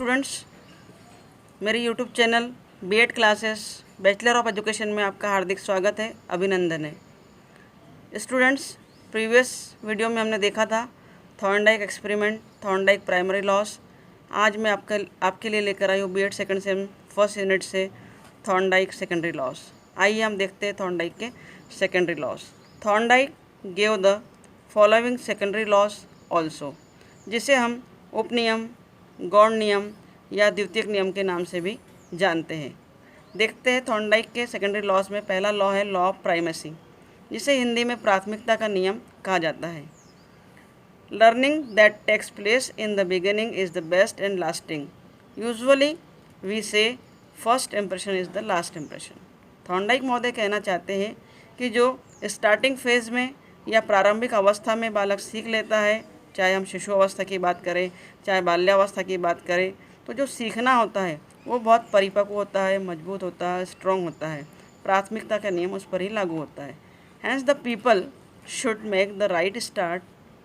Students, मेरे YouTube channel BEd classes bachelor of education में आपका हार्दिक स्वागत है, अभिनंदन है। स्टूडेंट्स, प्रीवियस वीडियो में हमने देखा था Thorndike experiment, Thorndike primary laws. आज मैं आपके लिए लेकर आई हूँ BEd second sem first unit से थॉर्नडाइक सेकेंडरी लॉस। आइए हम देखते हैं थॉर्नडाइक के secondary laws. Thorndike gave the following secondary laws also, जिसे हम उपनियम, गौण नियम या द्वितीयक नियम के नाम से भी जानते हैं। देखते हैं थॉर्नडाइक के सेकेंडरी लॉस में पहला लॉ है लॉ ऑफ प्राइमेसी, जिसे हिंदी में प्राथमिकता का नियम कहा जाता है। Learning that takes place in the beginning is the best and lasting. Usually we say first impression is the last impression. Thorndike महोदय कहना चाहते हैं कि जो स्टार्टिंग फेज़ में या प्रारंभिक अवस्था में बालक सीख लेता है, चाहे हम शिशु अवस्था की बात करें, चाहे बाल्यावस्था की बात करें, तो जो सीखना होता है वो बहुत परिपक्व होता है, मजबूत होता है, स्ट्रॉन्ग होता है। प्राथमिकता का नियम उस पर ही लागू होता है। Hence the people should make the right start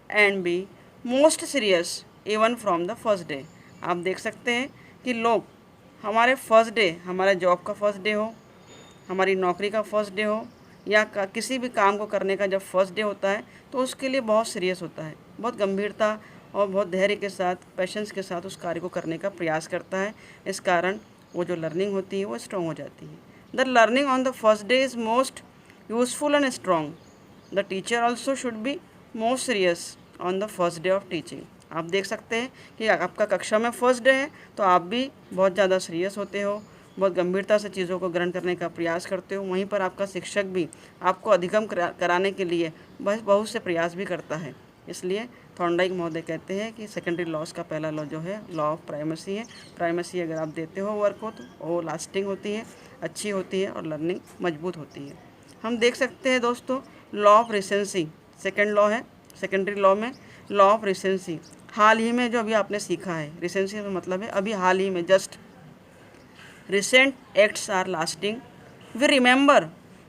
and be most serious even from the first day. आप देख सकते हैं कि लोग हमारे फर्स्ट डे, हमारे जॉब का फर्स्ट डे हो, हमारी नौकरी का फर्स्ट डे हो, या किसी भी काम को करने का जब फर्स्ट डे होता है तो उसके लिए बहुत सीरियस होता है, बहुत गंभीरता और बहुत धैर्य के साथ, पेशेंस के साथ उस कार्य को करने का प्रयास करता है। इस कारण वो जो लर्निंग होती है वो स्ट्रॉन्ग हो जाती है। The learning on the first day is most useful and strong. The teacher also should be most serious on the first day of teaching. आप देख सकते हैं कि आपका कक्षा में फर्स्ट डे है तो आप भी बहुत ज़्यादा सीरियस होते हो, बहुत गंभीरता से चीज़ों को ग्रहण करने का प्रयास करते हो। वहीं पर आपका शिक्षक भी आपको अधिगम कराने के लिए बहुत से प्रयास भी करता है। इसलिए थॉर्नडाइक महोदय कहते हैं कि सेकेंडरी लॉस का पहला लॉ जो है लॉ ऑफ प्राइमेसी है। प्राइमेसी अगर आप देते हो वर्क को तो वो लास्टिंग होती है, अच्छी होती है और लर्निंग मजबूत होती है। हम देख सकते हैं दोस्तों law of recency, second law है सेकेंडरी लॉ में, लॉ ऑफ रिसेंसी। हाल ही में जो अभी आपने सीखा है, रिसेंसी का मतलब है अभी हाल ही में, just recent acts are lasting. We remember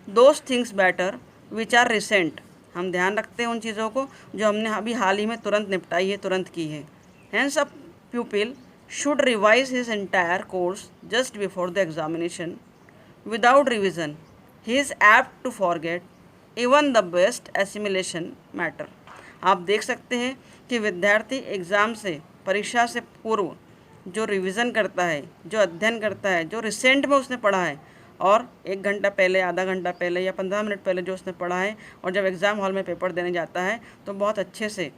those things better which are recent. हम ध्यान रखते हैं उन चीज़ों को जो हमने अभी हाल ही में तुरंत निपटाई है, तुरंत की है। Hence a pupil should revise his entire course just before the examination. Without revision, he is apt to forget even the best assimilation matter. आप देख सकते हैं कि विद्यार्थी एग्ज़ाम से, परीक्षा से पूर्व जो रिवीजन करता है, जो अध्ययन करता है, जो रिसेंट में उसने पढ़ा है और 1 घंटा पहले, आधा घंटा पहले या 15 मिनट पहले जो उसने पढ़ा है, और जब एग्ज़ाम हॉल में पेपर देने जाता है तो बहुत अच्छे से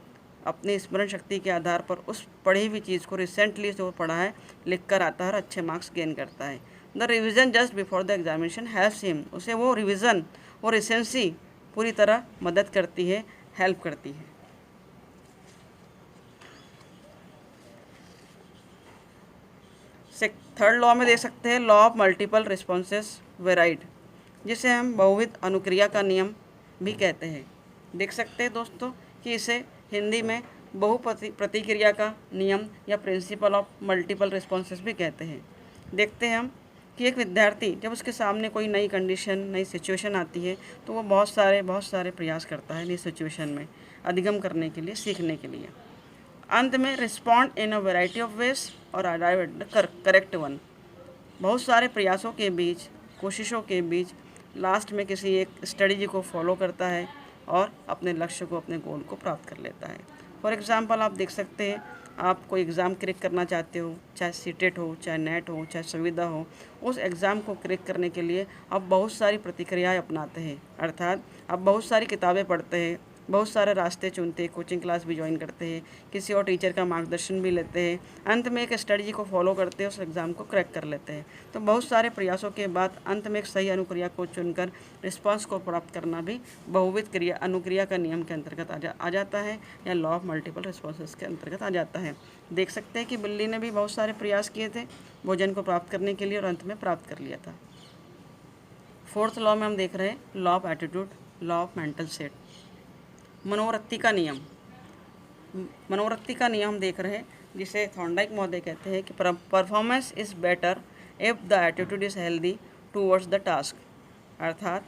अपनी स्मरण शक्ति के आधार पर उस पढ़ी हुई चीज़ को रिसेंटली जो पढ़ा है लिख कर आता है और अच्छे मार्क्स गेन करता है। The revision just before the examination helps him. उसे वो रिविज़न और रिसेंसी पूरी तरह मदद करती है, हेल्प करती है। थर्ड लॉ में देख सकते हैं law of multiple responses varied, जिसे हम बहुविध अनुक्रिया का नियम भी कहते हैं। देख सकते हैं दोस्तों कि इसे हिंदी में प्रतिक्रिया का नियम या प्रिंसिपल ऑफ मल्टीपल रिस्पॉन्सेस भी कहते हैं। देखते हैं हम कि एक विद्यार्थी जब उसके सामने कोई नई कंडीशन, नई सिचुएशन आती है तो वो बहुत सारे प्रयास करता है नई सिचुएशन में अधिगम करने के लिए, सीखने के लिए। अंत में respond in a variety of ways और arrive at the correct one. बहुत सारे प्रयासों के बीच, कोशिशों के बीच लास्ट में किसी एक स्ट्रेटजी को फॉलो करता है और अपने लक्ष्य को, अपने गोल को प्राप्त कर लेता है। फॉर एग्ज़ाम्पल आप देख सकते हैं, आप कोई एग्ज़ाम क्रैक करना चाहते हो, चाहे सीटेट हो, चाहे नेट हो, चाहे संविदा हो, उस एग्ज़ाम को क्रैक करने के लिए आप बहुत सारी प्रतिक्रियाएँ अपनाते हैं। अर्थात आप बहुत सारी किताबें पढ़ते हैं, बहुत सारे रास्ते चुनते हैं, कोचिंग क्लास भी ज्वाइन करते हैं, किसी और टीचर का मार्गदर्शन भी लेते हैं, अंत में एक स्ट्रेटजी को फॉलो करते हैं, उस एग्ज़ाम को क्रैक कर लेते हैं। तो बहुत सारे प्रयासों के बाद अंत में एक सही अनुक्रिया को चुनकर रिस्पांस को प्राप्त करना भी बहुविध अनुक्रिया का नियम के अंतर्गत आ जाता है, या लॉ ऑफ मल्टीपल रिस्पॉन्सेस के अंतर्गत आ जाता है। देख सकते हैं कि बिल्ली ने भी बहुत सारे प्रयास किए थे भोजन को प्राप्त करने के लिए और अंत में प्राप्त कर लिया था। फोर्थ लॉ में हम देख रहे हैं law of attitude, law of mental set, मनोवृत्ति का नियम। मनोवृत्ति का नियम देख रहे हैं, जिसे थॉर्नडाइक महोदय कहते हैं कि performance is better if the attitude is healthy towards the task. अर्थात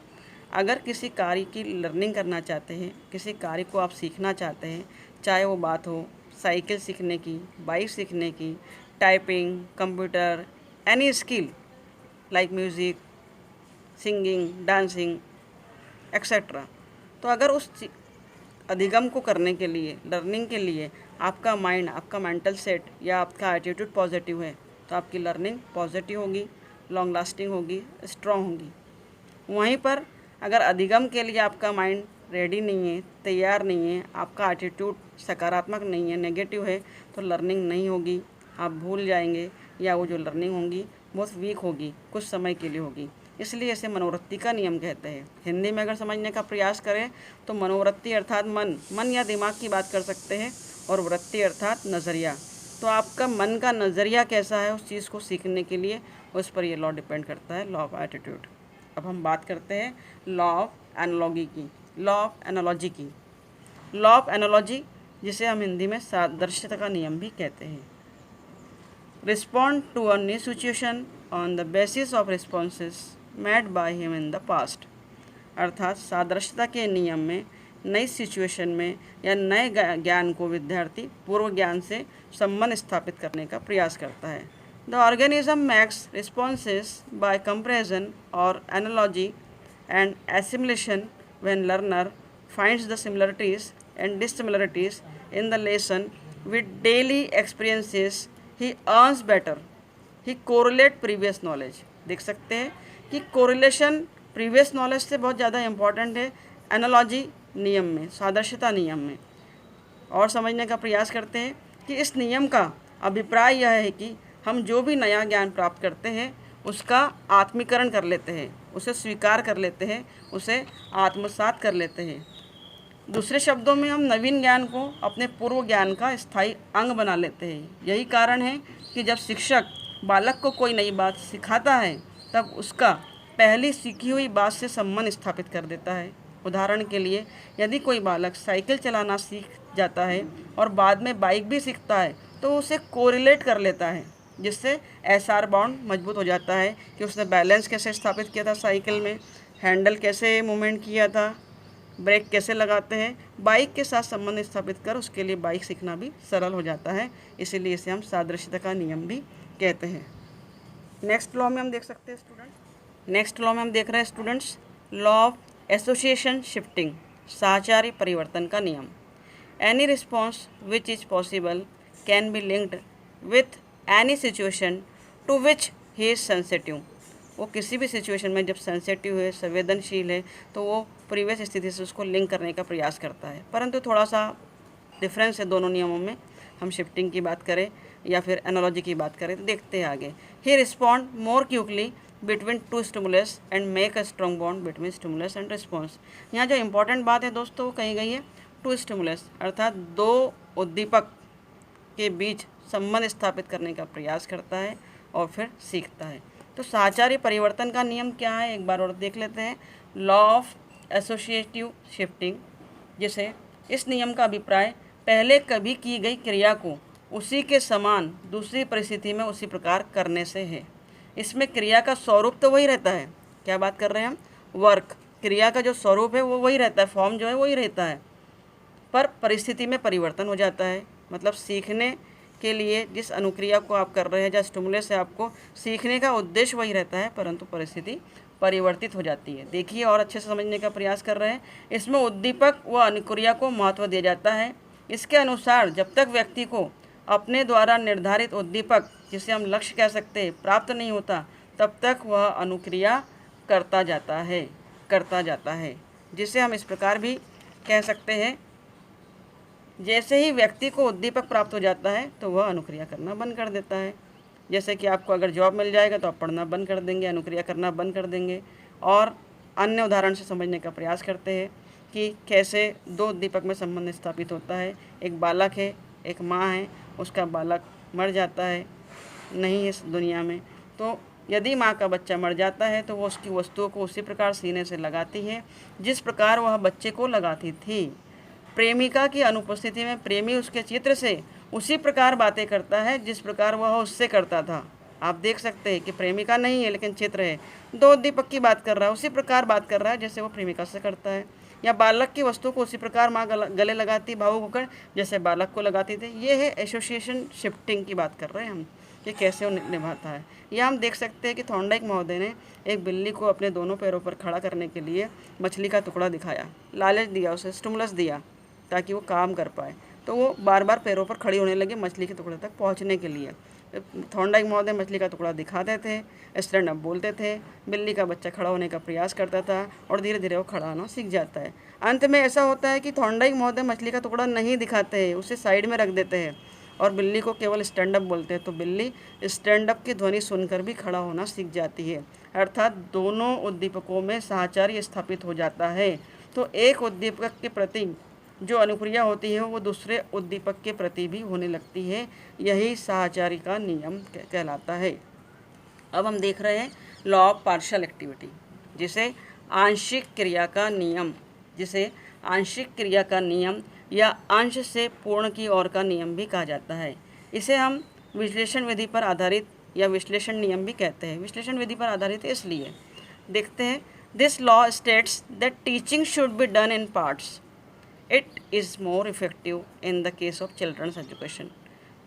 अगर किसी कार्य की लर्निंग करना चाहते हैं, किसी कार्य को आप सीखना चाहते हैं, चाहे वो बात हो साइकिल सीखने की, बाइक सीखने की, typing, computer, any skill like music, singing, dancing etcetera. तो अगर उस अधिगम को करने के लिए, लर्निंग के लिए आपका माइंड, आपका मेंटल सेट या आपका एटीट्यूड पॉजिटिव है तो आपकी लर्निंग पॉजिटिव होगी, लॉन्ग लास्टिंग होगी, स्ट्रॉन्ग होगी। वहीं पर अगर अधिगम के लिए आपका माइंड रेडी नहीं है, तैयार नहीं है, आपका एटीट्यूड सकारात्मक नहीं है, नेगेटिव है, तो लर्निंग नहीं होगी, आप भूल जाएंगे या वो जो लर्निंग होगी बहुत वीक होगी, कुछ समय के लिए होगी। इसलिए इसे मनोवृत्ति का नियम कहते हैं। हिंदी में अगर समझने का प्रयास करें तो मनोवृत्ति अर्थात मन या दिमाग की बात कर सकते हैं, और वृत्ति अर्थात नज़रिया। तो आपका मन का नज़रिया कैसा है उस चीज़ को सीखने के लिए, उस पर ये लॉ डिपेंड करता है, लॉ ऑफ एटीट्यूड। अब हम बात करते हैं लॉ ऑफ एनालॉजी की। लॉ ऑफ एनालॉजी जिसे हम हिंदी में सादृश्यता का नियम भी कहते हैं। Respond to a new situation on the basis of responses made by him in the past. अर्थात सादृश्यता के नियम में नई सिचुएशन में या नए ज्ञान को विद्यार्थी पूर्व ज्ञान से संबंध स्थापित करने का प्रयास करता है। The organism makes responses by comparison और analogy and assimilation when learner finds the similarities and dissimilarities in the lesson with daily experiences, he earns better, he correlate previous knowledge। देख सकते हैं कि कोरिलेशन प्रीवियस नॉलेज से बहुत ज़्यादा important है analogy नियम में, सादृश्यता नियम में। और समझने का प्रयास करते हैं कि इस नियम का अभिप्राय यह है कि हम जो भी नया ज्ञान प्राप्त करते हैं उसका आत्मीकरण कर लेते हैं, उसे स्वीकार कर लेते हैं, उसे आत्मसात कर लेते हैं। दूसरे शब्दों में हम नवीन ज्ञान को अपने पूर्व ज्ञान का स्थायी अंग बना लेते हैं। यही कारण है कि जब शिक्षक बालक को कोई नई बात सिखाता है तब उसका पहली सीखी हुई बात से संबंध स्थापित कर देता है। उदाहरण के लिए यदि कोई बालक साइकिल चलाना सीख जाता है और बाद में बाइक भी सीखता है तो उसे कोरिलेट कर लेता है, जिससे एसआर बॉन्ड मजबूत हो जाता है कि उसने बैलेंस कैसे स्थापित किया था साइकिल में, हैंडल कैसे मूवमेंट किया था, ब्रेक कैसे लगाते हैं, बाइक के साथ संबंध स्थापित कर उसके लिए बाइक सीखना भी सरल हो जाता है। इसीलिए इसे हम सादृश्यता का नियम भी कहते हैं। नेक्स्ट लॉ में हम देख सकते हैं students, law of association shifting, साहचारी परिवर्तन का नियम। Any response which is possible can be linked with any situation to which he is sensitive. वो किसी भी सिचुएशन में जब सेंसिटिव है, संवेदनशील है, तो वो प्रीवियस स्थिति से उसको लिंक करने का प्रयास करता है। परंतु थोड़ा सा डिफरेंस है दोनों नियमों में। हम शिफ्टिंग की बात करें या फिर एनालॉजी की बात करें तो देखते हैं आगे। He respond more quickly between two stimulus and make a strong bond between stimulus and response. यहाँ जो इंपॉर्टेंट बात है दोस्तों वो कही गई है टू स्टिमुलस, अर्थात दो उद्दीपक के बीच संबंध स्थापित करने का प्रयास करता है और फिर सीखता है। तो साहचारी परिवर्तन का नियम क्या है एक बार और देख लेते हैं। लॉ ऑफ एसोसिएटिव शिफ्टिंग, जिसे इस नियम का अभिप्राय पहले कभी की गई क्रिया को उसी के समान दूसरी परिस्थिति में उसी प्रकार करने से है। इसमें क्रिया का स्वरूप तो वही रहता है, क्या बात कर रहे हैं हम, वर्क, क्रिया का जो स्वरूप है वो वही रहता है, फॉर्म जो है वही रहता है, पर परिस्थिति में परिवर्तन हो जाता है। मतलब सीखने के लिए जिस अनुक्रिया को आप कर रहे हैं, जहाँ स्टिमुलस है, आपको सीखने का उद्देश्य वही रहता है, परंतु परिस्थिति परिवर्तित हो जाती है। देखिए और अच्छे से समझने का प्रयास कर रहे हैं। इसमें उद्दीपक व अनुक्रिया को महत्व दिया जाता है। इसके अनुसार जब तक व्यक्ति को अपने द्वारा निर्धारित उद्दीपक, जिसे हम लक्ष्य कह सकते हैं, प्राप्त नहीं होता, तब तक वह अनुक्रिया करता जाता है, जिसे हम इस प्रकार भी कह सकते हैं, जैसे ही व्यक्ति को उद्दीपक प्राप्त हो जाता है तो वह अनुक्रिया करना बंद कर देता है। जैसे कि आपको अगर जॉब मिल जाएगा तो आप पढ़ना बंद कर देंगे, अनुक्रिया करना बंद कर देंगे। और अन्य उदाहरण से समझने का प्रयास करते हैं कि कैसे दो उद्दीपक में संबंध स्थापित होता है। एक बालक है, एक माँ है, उसका बालक मर जाता है, नहीं इस दुनिया में, तो यदि माँ का बच्चा मर जाता है तो वो उसकी वस्तुओं को उसी प्रकार सीने से लगाती है जिस प्रकार वह बच्चे को लगाती थी। प्रेमिका की अनुपस्थिति में प्रेमी उसके चित्र से उसी प्रकार बातें करता है जिस प्रकार वह उससे करता था। आप देख सकते हैं कि प्रेमिका नहीं है लेकिन चित्र है, दो उद्दीपक की बात कर रहा है, उसी प्रकार बात कर रहा है जैसे वो प्रेमिका से करता है। या बालक की वस्तु को उसी प्रकार माँ गले लगाती भावुक होकर जैसे बालक को लगाती थी। ये है एसोसिएशन शिफ्टिंग की बात कर रहे हैं हम, कि कैसे वो निभाता है। यह हम देख सकते हैं कि थॉर्नडाइक महोदय ने एक बिल्ली को अपने दोनों पैरों पर खड़ा करने के लिए मछली का टुकड़ा दिखाया, लालच दिया, उसे स्टिमुलस दिया ताकि वो काम कर पाए। तो वो बार बार पैरों पर खड़ी होने लगी मछली के टुकड़े तक पहुंचने के लिए। थॉर्नडाइक महोदय मछली का टुकड़ा दिखाते थे, स्टैंड अप बोलते थे, बिल्ली का बच्चा खड़ा होने का प्रयास करता था और धीरे धीरे वो खड़ा होना सीख जाता है। अंत में ऐसा होता है कि थॉर्नडाइक महोदय मछली का टुकड़ा नहीं दिखाते हैं, उसे साइड में रख देते हैं और बिल्ली को केवल स्टैंड अप बोलते हैं। तो बिल्ली स्टैंड अप की ध्वनि सुनकर भी खड़ा होना सीख जाती है, अर्थात दोनों उद्दीपकों में साहचर्य स्थापित हो जाता है। तो एक उद्दीपक के प्रति जो अनुक्रिया होती है वो दूसरे उद्दीपक के प्रति भी होने लगती है। यही साहचर्य का नियम कहलाता है। अब हम देख रहे हैं लॉ ऑफ पार्शियल एक्टिविटी, जिसे आंशिक क्रिया का नियम या अंश से पूर्ण की ओर का नियम भी कहा जाता है। इसे हम विश्लेषण विधि पर आधारित या विश्लेषण नियम भी कहते हैं। विश्लेषण विधि पर आधारित इसलिए देखते हैं, this law states that teaching should be done in parts. It is more effective in the case of children's education.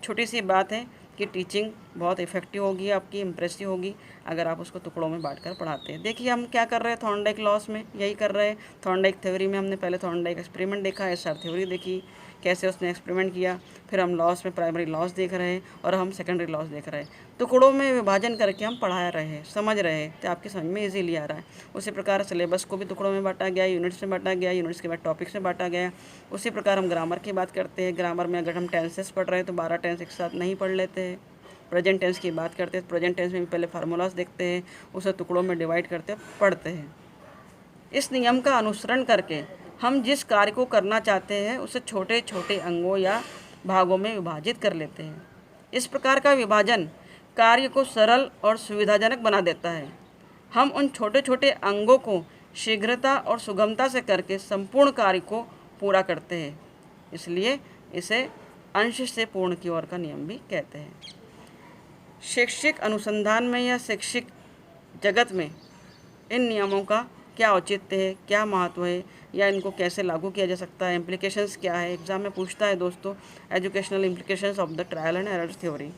छोटी सी बात है कि टीचिंग बहुत इफ़ेक्टिव होगी, आपकी इम्प्रेसिव होगी अगर आप उसको टुकड़ों में बांटकर पढ़ाते हैं। देखिए हम क्या कर रहे हैं थॉर्नडाइक लॉस में, यही कर रहे हैं। थॉर्नडाइक थ्योरी में हमने पहले थॉर्नडाइक एक्सपेरिमेंट देखा, एसआर थ्योरी देखी, कैसे उसने एक्सपेरिमेंट किया। फिर हम लॉस में प्राइमरी लॉस देख रहे हैं और हम सेकेंडरी लॉस देख रहे हैं। टुकड़ों में विभाजन करके हम पढ़ा रहे हैं, समझ रहे हैं, तो आपकी समझ में ईजीली आ रहा है। उसी प्रकार सिलेबस को भी टुकड़ों में बांटा गया, यूनिट्स में बांटा गया, यूनिट्स के बाद टॉपिक्स में बांटा गया। उसी प्रकार हम ग्रामर की बात करते हैं। ग्रामर में अगर हम टेंसेस पढ़ रहे हैं तो 12 टेंस एक साथ नहीं पढ़ लेते हैं। प्रेजेंट टेंस की बात करते हैं, प्रेजेंट टेंस में भी पहले फार्मूलाज देखते हैं, उसे टुकड़ों में डिवाइड करते पढ़ते हैं। इस नियम का अनुसरण करके हम जिस कार्य को करना चाहते हैं उसे छोटे छोटे अंगों या भागों में विभाजित कर लेते हैं। इस प्रकार का विभाजन कार्य को सरल और सुविधाजनक बना देता है। हम उन छोटे छोटे अंगों को शीघ्रता और सुगमता से करके संपूर्ण कार्य को पूरा करते हैं। इसलिए इसे अंश से पूर्ण की ओर का नियम भी कहते हैं। शैक्षिक अनुसंधान में या शैक्षिक जगत में इन नियमों का क्या औचित्य है, क्या महत्व है, या इनको कैसे लागू किया जा सकता है, इम्प्लीकेशंस क्या है। एग्जाम में पूछता है दोस्तों, educational implications of the trial and error theory.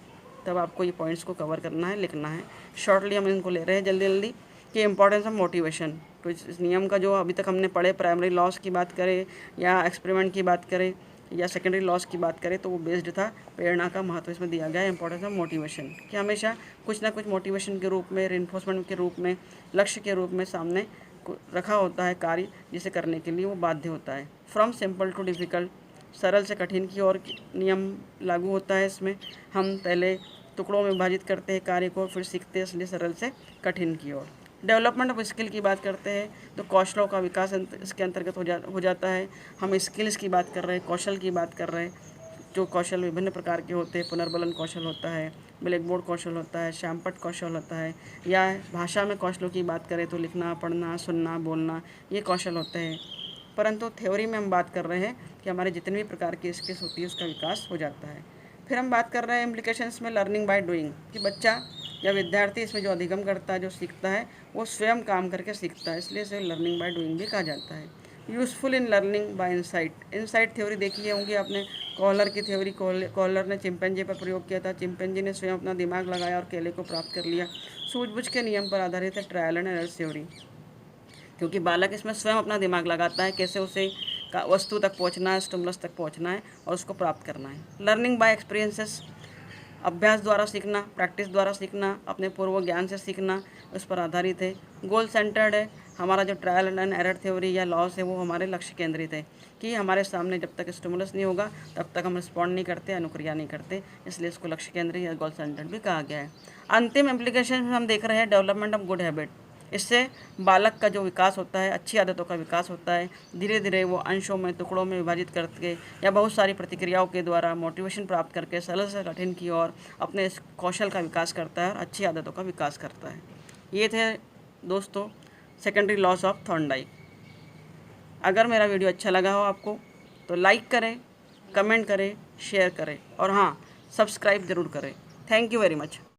तब आपको ये पॉइंट्स को कवर करना है, लिखना है। शॉर्टली हम इनको ले रहे हैं जल्दी जल्दी कि इंपॉर्टेंस ऑफ मोटिवेशन। तो इस नियम का जो अभी तक हमने पढ़े, प्राइमरी लॉस की बात करें या एक्सपेरिमेंट की बात करें या सेकेंडरी लॉस की बात करें, तो वो बेस्ड था प्रेरणा का महत्व इसमें दिया गया है। इंपॉर्टेंस ऑफ मोटिवेशन कि हमेशा कुछ ना कुछ मोटिवेशन के रूप में, रिइंफोर्समेंट के रूप में, लक्ष्य के रूप में सामने रखा होता है कार्य, जिसे करने के लिए वो बाध्य होता है। फ्रॉम सिंपल टू डिफ़िकल्ट, सरल से कठिन की ओर नियम लागू होता है। इसमें हम पहले टुकड़ों में विभाजित करते हैं कार्य को, फिर सीखते हैं, इसलिए सरल से कठिन की ओर। डेवलपमेंट ऑफ स्किल की बात करते हैं तो कौशलों का विकास इसके अंतर्गत हो जाता है। हम स्किल्स की बात कर रहे हैं, कौशल की बात कर रहे हैं। जो कौशल विभिन्न प्रकार के होते हैं, पुनर्बलन कौशल होता है, ब्लैक बोर्ड कौशल होता है, श्यामपट्ट कौशल होता है, या भाषा में कौशलों की बात करें तो लिखना, पढ़ना, सुनना, बोलना, ये कौशल होते हैं। परंतु थ्योरी में हम बात कर रहे हैं कि हमारे जितने भी प्रकार की स्किल्स होती है उसका विकास हो जाता है। फिर हम बात कर रहे हैं इम्प्लीकेशंस में लर्निंग बाय डूइंग, कि बच्चा या विद्यार्थी इसमें जो अधिगम करता है, जो सीखता है, वो स्वयं काम करके सीखता है, इसलिए इसे लर्निंग बाय डूइंग भी कहा जाता है। Useful in learning by insight. Insight theory देखी होंगी आपने, कॉलर की थ्योरी। कॉलर ने चिंपैंजी पर प्रयोग किया था, चिंपैंजी ने स्वयं अपना दिमाग लगाया और केले को प्राप्त कर लिया। सूझबूझ के नियम पर आधारित है ट्रायल एंड एरर थ्योरी, क्योंकि बालक इसमें स्वयं अपना दिमाग लगाता है, कैसे उसे वस्तु तक पहुंचना है, स्टिमुलस तक पहुंचना है और उसको प्राप्त करना है। लर्निंग बाय एक्सपीरियंसेस, अभ्यास द्वारा सीखना, प्रैक्टिस द्वारा सीखना, अपने पूर्व ज्ञान से सीखना, उस पर आधारित है। गोल सेंटर्ड है। हमारा जो ट्रायल एंड एरर थ्योरी या लॉस है वो हमारे लक्ष्य केंद्रित है, कि हमारे सामने जब तक स्टिमुलस नहीं होगा तब तक हम रिस्पॉन्ड नहीं करते, अनुक्रिया नहीं करते, इसलिए इसको लक्ष्य केंद्रित या गोल सेंटर्ड भी कहा गया है। अंतिम इम्प्लीकेशन में हम देख रहे हैं डेवलपमेंट ऑफ गुड हैबिट। इससे बालक का जो विकास होता है, अच्छी आदतों का विकास होता है। धीरे धीरे वो अंशों में, टुकड़ों में विभाजित करके या बहुत सारी प्रतिक्रियाओं के द्वारा मोटिवेशन प्राप्त करके सरल से कठिन की ओर अपने इस कौशल का विकास करता है और अच्छी आदतों का विकास करता है। ये थे दोस्तों सेकेंडरी लॉस ऑफ थॉर्नडाइक। अगर मेरा वीडियो अच्छा लगा हो आपको तो लाइक करें, कमेंट करें, शेयर करें और हाँ, सब्सक्राइब ज़रूर करें। Thank you very much.